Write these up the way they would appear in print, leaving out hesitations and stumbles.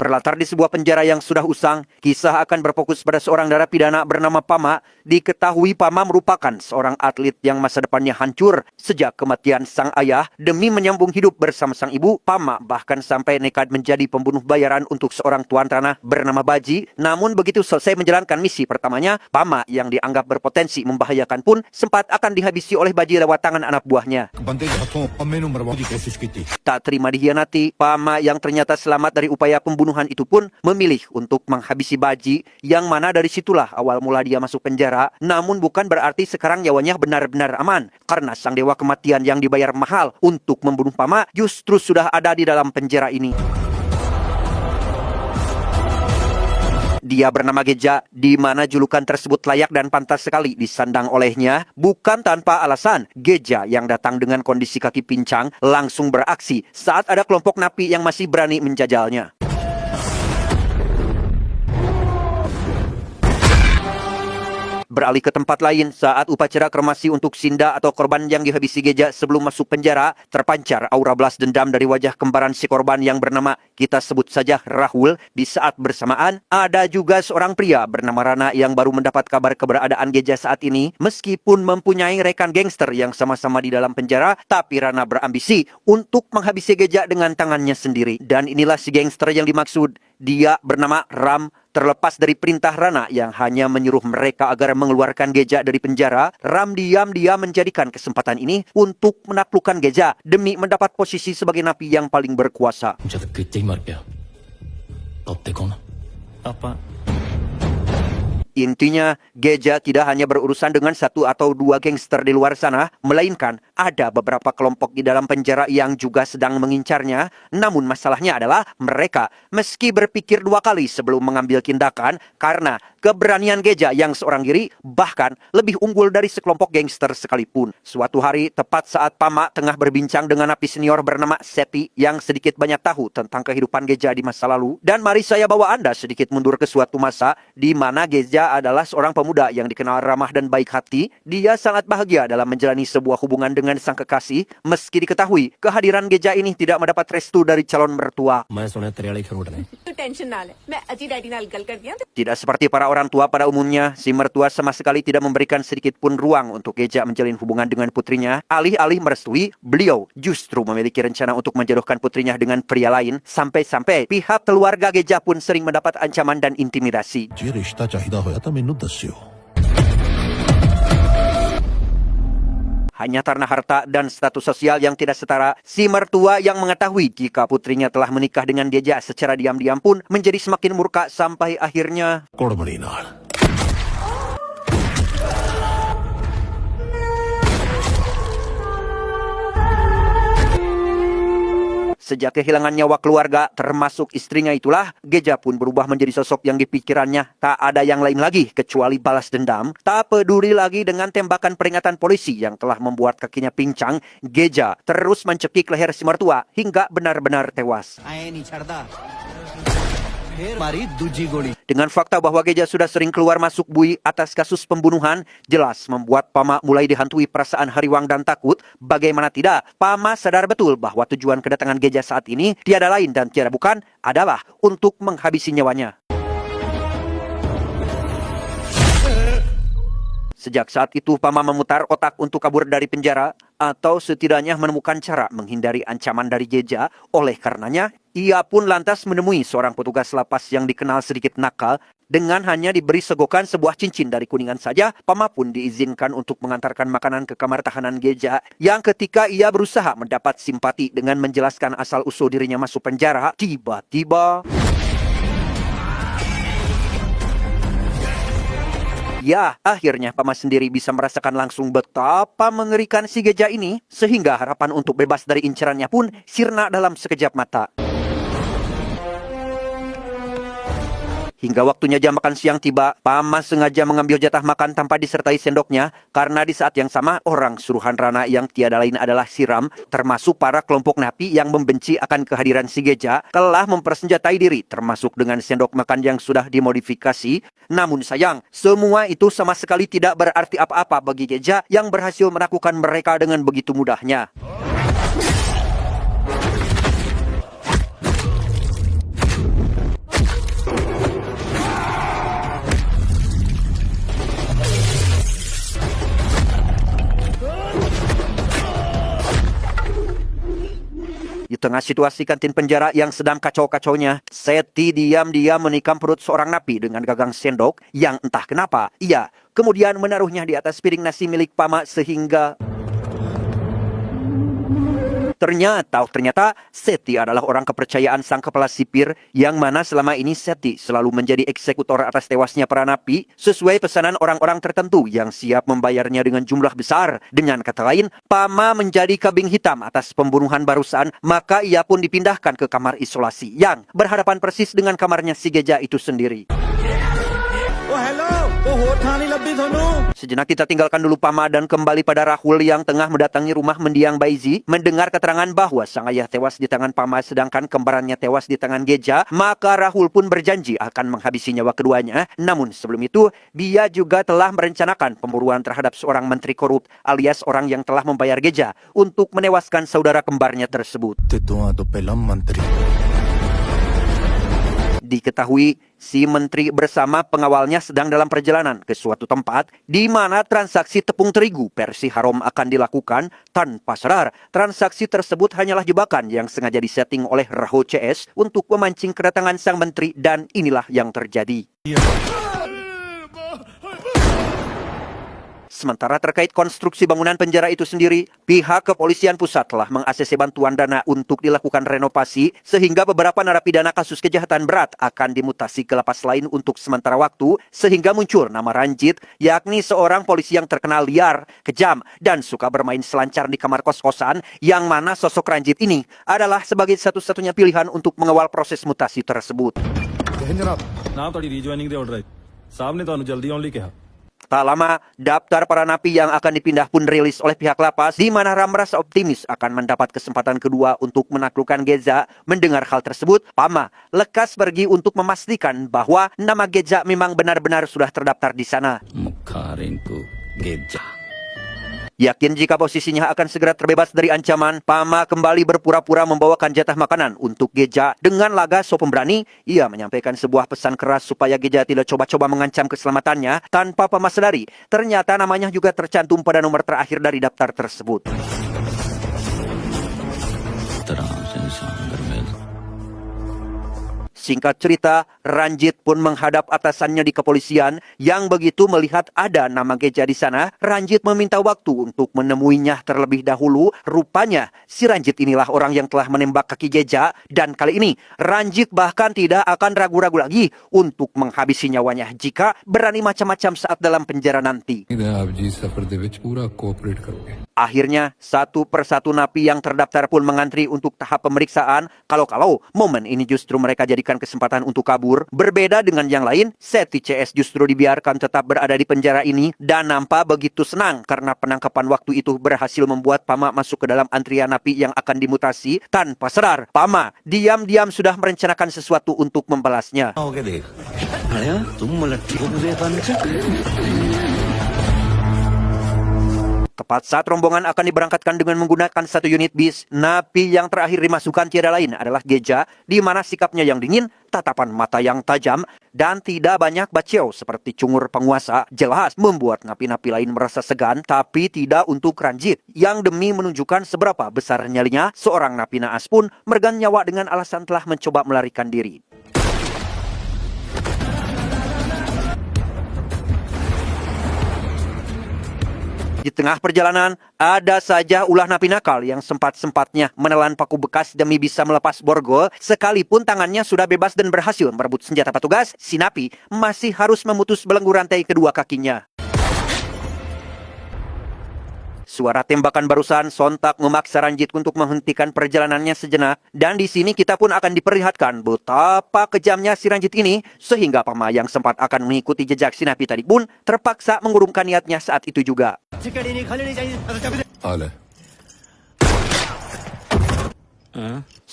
Berlatar di sebuah penjara yang sudah usang, kisah akan berfokus pada seorang narapidana bernama Pama. Diketahui Pama merupakan seorang atlet yang masa depannya hancur sejak kematian sang ayah. Demi menyambung hidup bersama sang ibu, Pama bahkan sampai nekat menjadi pembunuh bayaran untuk seorang tuan tanah bernama Baji. Namun begitu selesai menjalankan misi pertamanya, Pama yang dianggap berpotensi membahayakan pun sempat akan dihabisi oleh Baji lewat tangan anak buahnya. Tak terima dikhianati, Pama yang ternyata selamat dari upaya pembunuhan itu pun memilih untuk menghabisi Baji, yang mana dari situlah awal mula dia masuk penjara. Namun bukan berarti sekarang nyawanya benar-benar aman, karena sang dewa kematian yang dibayar mahal untuk membunuh Pama justru sudah ada di dalam penjara ini. Dia bernama Geja, di mana julukan tersebut layak dan pantas sekali disandang olehnya. Bukan tanpa alasan, Geja yang datang dengan kondisi kaki pincang langsung beraksi saat ada kelompok napi yang masih berani menjajalnya. Beralih ke tempat lain, saat upacara kremasi untuk Sinda atau korban yang dihabisi Geja sebelum masuk penjara, terpancar aura balas dendam dari wajah kembaran si korban yang bernama, kita sebut saja Rahul. Di saat bersamaan, ada juga seorang pria bernama Rana yang baru mendapat kabar keberadaan Geja saat ini. Meskipun mempunyai rekan gangster yang sama-sama di dalam penjara, tapi Rana berambisi untuk menghabisi Geja dengan tangannya sendiri. Dan inilah si gangster yang dimaksud. Dia bernama Ram. Terlepas dari perintah Rana yang hanya menyuruh mereka agar mengeluarkan Geja dari penjara, Ram diam-diam menjadikan kesempatan ini untuk menaklukkan Geja demi mendapat posisi sebagai napi yang paling berkuasa. Intinya, Geja tidak hanya berurusan dengan satu atau dua gangster di luar sana, melainkan ada beberapa kelompok di dalam penjara yang juga sedang mengincarnya. Namun masalahnya adalah mereka meski berpikir dua kali sebelum mengambil tindakan, karena keberanian Geja yang seorang diri bahkan lebih unggul dari sekelompok gangster sekalipun. Suatu hari, tepat saat Pama tengah berbincang dengan napi senior bernama Seti yang sedikit banyak tahu tentang kehidupan Geja di masa lalu. Dan mari saya bawa Anda sedikit mundur ke suatu masa di mana Geja adalah seorang pemuda yang dikenal ramah dan baik hati. Dia sangat bahagia dalam menjalani sebuah hubungan dengan sang kekasih, meski diketahui kehadiran Geja ini tidak mendapat restu dari calon mertua. Tidak seperti para orang tua pada umumnya, si mertua sama sekali tidak memberikan sedikit pun ruang untuk Geja menjalin hubungan dengan putrinya. Alih-alih merestui, beliau justru memiliki rencana untuk menjodohkan putrinya dengan pria lain. Sampai-sampai pihak keluarga Geja pun sering mendapat ancaman dan intimidasi. Hanya karena harta dan status sosial yang tidak setara, si mertua yang mengetahui jika putrinya telah menikah dengan Geja secara diam-diam pun menjadi semakin murka sampai akhirnya sejak kehilangan nyawa keluarga, termasuk istrinya itulah, Geja pun berubah menjadi sosok yang dipikirannya tak ada yang lain lagi kecuali balas dendam. Tak peduli lagi dengan tembakan peringatan polisi yang telah membuat kakinya pincang, Geja terus mencekik leher si mertua hingga benar-benar tewas. Dengan fakta bahwa Geja sudah sering keluar masuk bui atas kasus pembunuhan, jelas membuat Pama mulai dihantui perasaan hariwang dan takut. Bagaimana tidak, Pama sadar betul bahwa tujuan kedatangan Geja saat ini tiada lain dan tiada bukan adalah untuk menghabisi nyawanya. Sejak saat itu, Pama memutar otak untuk kabur dari penjara, atau setidaknya menemukan cara menghindari ancaman dari Geja. Oleh karenanya, ia pun lantas menemui seorang petugas lapas yang dikenal sedikit nakal. Dengan hanya diberi segokan sebuah cincin dari Kuningan saja, Pama pun diizinkan untuk mengantarkan makanan ke kamar tahanan Geja. Yang ketika ia berusaha mendapat simpati dengan menjelaskan asal-usul dirinya masuk penjara, tiba-tiba ya, akhirnya Pama sendiri bisa merasakan langsung betapa mengerikan si Geja ini, sehingga harapan untuk bebas dari incerannya pun sirna dalam sekejap mata. Hingga waktunya jam makan siang tiba, Pama sengaja mengambil jatah makan tanpa disertai sendoknya, karena di saat yang sama orang suruhan Rana yang tiada lain adalah Siram, termasuk para kelompok napi yang membenci akan kehadiran si Geja, telah mempersenjatai diri, termasuk dengan sendok makan yang sudah dimodifikasi. Namun sayang, semua itu sama sekali tidak berarti apa-apa bagi Geja yang berhasil menaklukkan mereka dengan begitu mudahnya. tengah situasi kantin penjara yang sedang kacau-kacaunya, Seti diam-diam menikam perut seorang napi dengan gagang sendok yang entah kenapa ia kemudian menaruhnya di atas piring nasi milik Pama sehingga Ternyata Seti adalah orang kepercayaan sang kepala sipir yang mana selama ini Seti selalu menjadi eksekutor atas tewasnya para napi sesuai pesanan orang-orang tertentu yang siap membayarnya dengan jumlah besar. Dengan kata lain, Pama menjadi kambing hitam atas pembunuhan barusan, maka ia pun dipindahkan ke kamar isolasi yang berhadapan persis dengan kamarnya si Geja itu sendiri. Sejenak kita tinggalkan dulu Pama dan kembali pada Rahul yang tengah mendatangi rumah mendiang Baizi. Mendengar keterangan bahwa sang ayah tewas di tangan Pama sedangkan kembarannya tewas di tangan Geja, maka Rahul pun berjanji akan menghabisi nyawa keduanya. Namun sebelum itu, dia juga telah merencanakan pemburuan terhadap seorang menteri korup alias orang yang telah membayar Geja untuk menewaskan saudara kembarnya tersebut. Diketahui, si menteri bersama pengawalnya sedang dalam perjalanan ke suatu tempat di mana transaksi tepung terigu versi haram akan dilakukan. Tanpa sadar, transaksi tersebut hanyalah jebakan yang sengaja disetting oleh Rahul CS untuk memancing kedatangan sang menteri dan inilah yang terjadi. Sementara terkait konstruksi bangunan penjara itu sendiri, pihak kepolisian pusat telah meng-ACC bantuan dana untuk dilakukan renovasi sehingga beberapa narapidana kasus kejahatan berat akan dimutasi ke lapas lain untuk sementara waktu sehingga muncul nama Ranjit, yakni seorang polisi yang terkenal liar, kejam, dan suka bermain selancar di kamar kos-kosan yang mana sosok Ranjit ini adalah sebagai satu-satunya pilihan untuk mengawal proses mutasi tersebut. Tak lama, daftar para napi yang akan dipindah pun rilis oleh pihak lapas, di mana Ram merasa optimis akan mendapat kesempatan kedua untuk menaklukkan Geja. Mendengar hal tersebut, Pama lekas pergi untuk memastikan bahwa nama Geja memang benar-benar sudah terdaftar di sana. Yakin jika posisinya akan segera terbebas dari ancaman, Pama kembali berpura-pura membawakan jatah makanan untuk Geja. Dengan laga so pemberani, ia menyampaikan sebuah pesan keras supaya Geja tidak coba-coba mengancam keselamatannya. Tanpa Pama sadari, ternyata namanya juga tercantum pada nomor terakhir dari daftar tersebut. Singkat cerita, Ranjit pun menghadap atasannya di kepolisian yang begitu melihat ada nama Geja di sana, Ranjit meminta waktu untuk menemuinya terlebih dahulu. Rupanya, si Ranjit inilah orang yang telah menembak kaki Geja dan kali ini Ranjit bahkan tidak akan ragu-ragu lagi untuk menghabisi nyawanya jika berani macam-macam saat dalam penjara nanti. Akhirnya, satu persatu napi yang terdaftar pun mengantri untuk tahap pemeriksaan. Kalau-kalau, momen ini justru mereka jadikan kesempatan untuk kabur. Berbeda dengan yang lain, Seti CS justru dibiarkan tetap berada di penjara ini dan nampak begitu senang karena penangkapan waktu itu berhasil membuat Pama masuk ke dalam antrian napi yang akan dimutasi. Tanpa sadar, Pama diam-diam sudah merencanakan sesuatu untuk membalasnya. Tepat saat rombongan akan diberangkatkan dengan menggunakan satu unit bis, napi yang terakhir dimasukkan tiada lain adalah Geja, di mana sikapnya yang dingin, tatapan mata yang tajam, dan tidak banyak baceo seperti cungur penguasa, jelas membuat napi-napi lain merasa segan, tapi tidak untuk Ranjit, yang demi menunjukkan seberapa besar nyalinya, seorang napi naas pun meregang nyawa dengan alasan telah mencoba melarikan diri. Di tengah perjalanan, ada saja ulah napi nakal yang sempat-sempatnya menelan paku bekas demi bisa melepas borgol. Sekalipun tangannya sudah bebas dan berhasil merebut senjata petugas, si napi masih harus memutus belenggu rantai kedua kakinya. Suara tembakan barusan sontak memaksa Ranjit untuk menghentikan perjalanannya sejenak. Dan di sini kita pun akan diperlihatkan betapa kejamnya si Ranjit ini, sehingga Pama yang sempat akan mengikuti jejak si napi tadi pun terpaksa mengurungkan niatnya saat itu juga.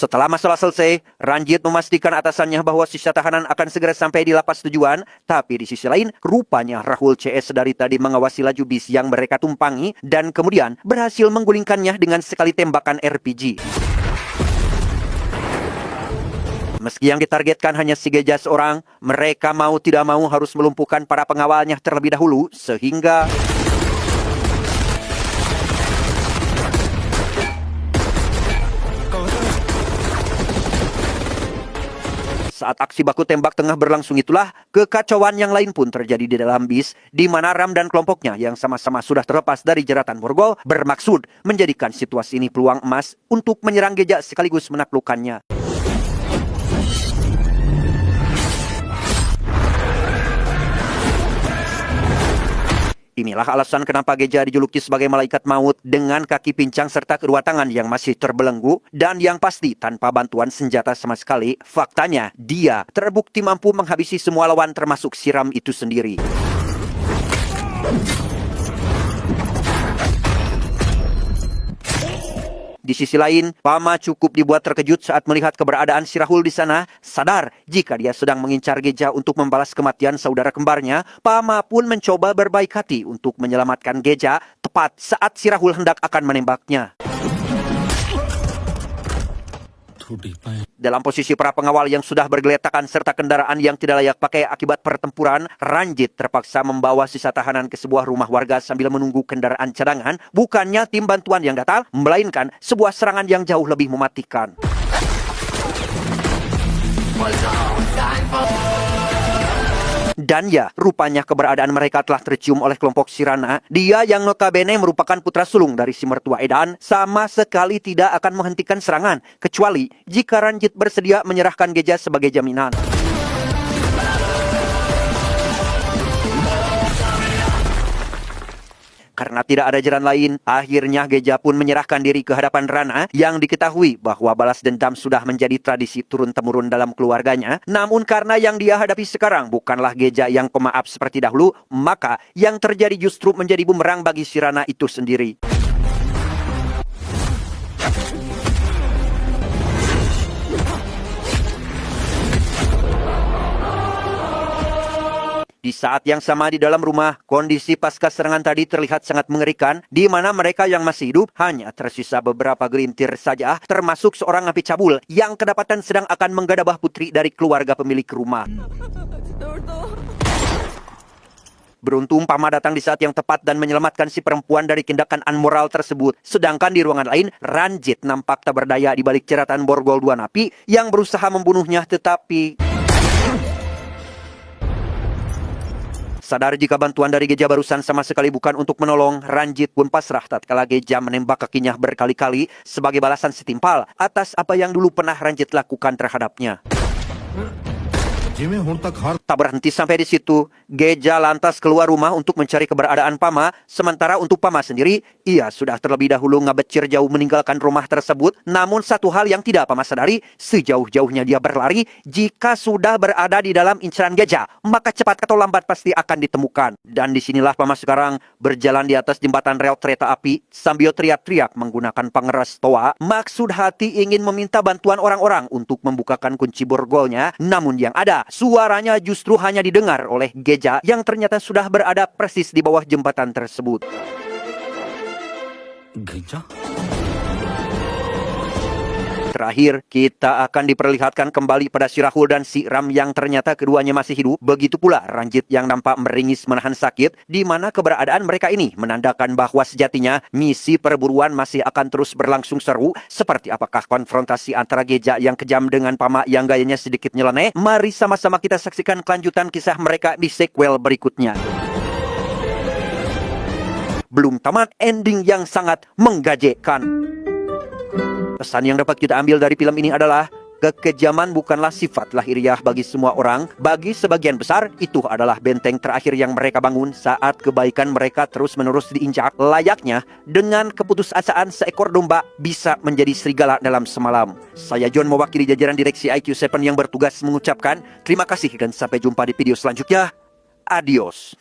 Setelah masalah selesai, Ranjit memastikan atasannya bahwa sisa tahanan akan segera sampai di lapas tujuan. Tapi di sisi lain, rupanya Rahul CS dari tadi mengawasi laju bis yang mereka tumpangi dan kemudian berhasil menggulingkannya dengan sekali tembakan RPG. Meski yang ditargetkan hanya si Geja seorang, mereka mau tidak mau harus melumpuhkan para pengawalnya terlebih dahulu sehingga Saat aksi baku tembak tengah berlangsung itulah, kekacauan yang lain pun terjadi di dalam bis, di mana Ram dan kelompoknya yang sama-sama sudah terlepas dari jeratan borgol bermaksud menjadikan situasi ini peluang emas untuk menyerang Geja sekaligus menaklukkannya. Inilah alasan kenapa Geja dijuluki sebagai malaikat maut dengan kaki pincang serta kedua tangan yang masih terbelenggu dan yang pasti tanpa bantuan senjata sama sekali. Faktanya, dia terbukti mampu menghabisi semua lawan termasuk si Ram itu sendiri. Di sisi lain, Pama cukup dibuat terkejut saat melihat keberadaan si Rahul di sana. Sadar jika dia sedang mengincar Geja untuk membalas kematian saudara kembarnya, Pama pun mencoba berbaik hati untuk menyelamatkan Geja tepat saat si Rahul hendak akan menembaknya. Dalam posisi para pengawal yang sudah bergeletakan serta kendaraan yang tidak layak pakai akibat pertempuran, Ranjit terpaksa membawa sisa tahanan ke sebuah rumah warga sambil menunggu kendaraan cadangan, bukannya tim bantuan yang datang, melainkan sebuah serangan yang jauh lebih mematikan. Dan ya, rupanya keberadaan mereka telah tercium oleh kelompok Sirana. Dia yang notabene merupakan putra sulung dari si mertua Edan, sama sekali tidak akan menghentikan serangan, kecuali jika Ranjit bersedia menyerahkan Geja sebagai jaminan. Karena tidak ada jalan lain, akhirnya Geja pun menyerahkan diri ke hadapan Rana yang diketahui bahwa balas dendam sudah menjadi tradisi turun-temurun dalam keluarganya. Namun karena yang dia hadapi sekarang bukanlah Geja yang pemaaf seperti dahulu, maka yang terjadi justru menjadi bumerang bagi si Rana itu sendiri. Di saat yang sama di dalam rumah, kondisi pasca serangan tadi terlihat sangat mengerikan, di mana mereka yang masih hidup hanya tersisa beberapa gelintir saja, termasuk seorang api cabul yang kedapatan sedang akan menggadabah putri dari keluarga pemilik rumah. Beruntung Pama datang di saat yang tepat dan menyelamatkan si perempuan dari tindakan unmoral tersebut. Sedangkan di ruangan lain, Ranjit nampak tak berdaya di balik jeratan borgol dua napi yang berusaha membunuhnya, tetapi sadar jika bantuan dari Geja barusan sama sekali bukan untuk menolong, Ranjit pun pasrah tatkala Geja menembak kakinya berkali-kali sebagai balasan setimpal atas apa yang dulu pernah Ranjit lakukan terhadapnya. Tak berhenti sampai di situ, Geja lantas keluar rumah untuk mencari keberadaan Pama, sementara untuk Pama sendiri, ia sudah terlebih dahulu ngabecir jauh meninggalkan rumah tersebut. Namun satu hal yang tidak Pama sadari, sejauh-jauhnya dia berlari, jika sudah berada di dalam incaran Geja, maka cepat atau lambat pasti akan ditemukan. Dan disinilah Pama sekarang berjalan di atas jembatan rel kereta api sambil teriak-teriak menggunakan pengeras toa. Maksud hati ingin meminta bantuan orang-orang untuk membukakan kunci borgolnya, namun yang ada, suaranya justru hanya didengar oleh Geja yang ternyata sudah berada persis di bawah jembatan tersebut. Geja? Terakhir, kita akan diperlihatkan kembali pada si Rahul dan si Ram yang ternyata keduanya masih hidup. Begitu pula Ranjit yang nampak meringis menahan sakit, di mana keberadaan mereka ini menandakan bahwa sejatinya misi perburuan masih akan terus berlangsung seru. Seperti apakah konfrontasi antara Geja yang kejam dengan Pama yang gayanya sedikit nyeleneh? Mari sama-sama kita saksikan kelanjutan kisah mereka di sequel berikutnya. Belum tamat, ending yang sangat menggajekan. Pesan yang dapat kita ambil dari film ini adalah kekejaman bukanlah sifat lahiriah bagi semua orang. Bagi sebagian besar, itu adalah benteng terakhir yang mereka bangun saat kebaikan mereka terus-menerus diinjak. Layaknya dengan keputusasaan seekor domba bisa menjadi serigala dalam semalam. Saya John mewakili jajaran direksi IQ7 yang bertugas mengucapkan terima kasih dan sampai jumpa di video selanjutnya. Adios.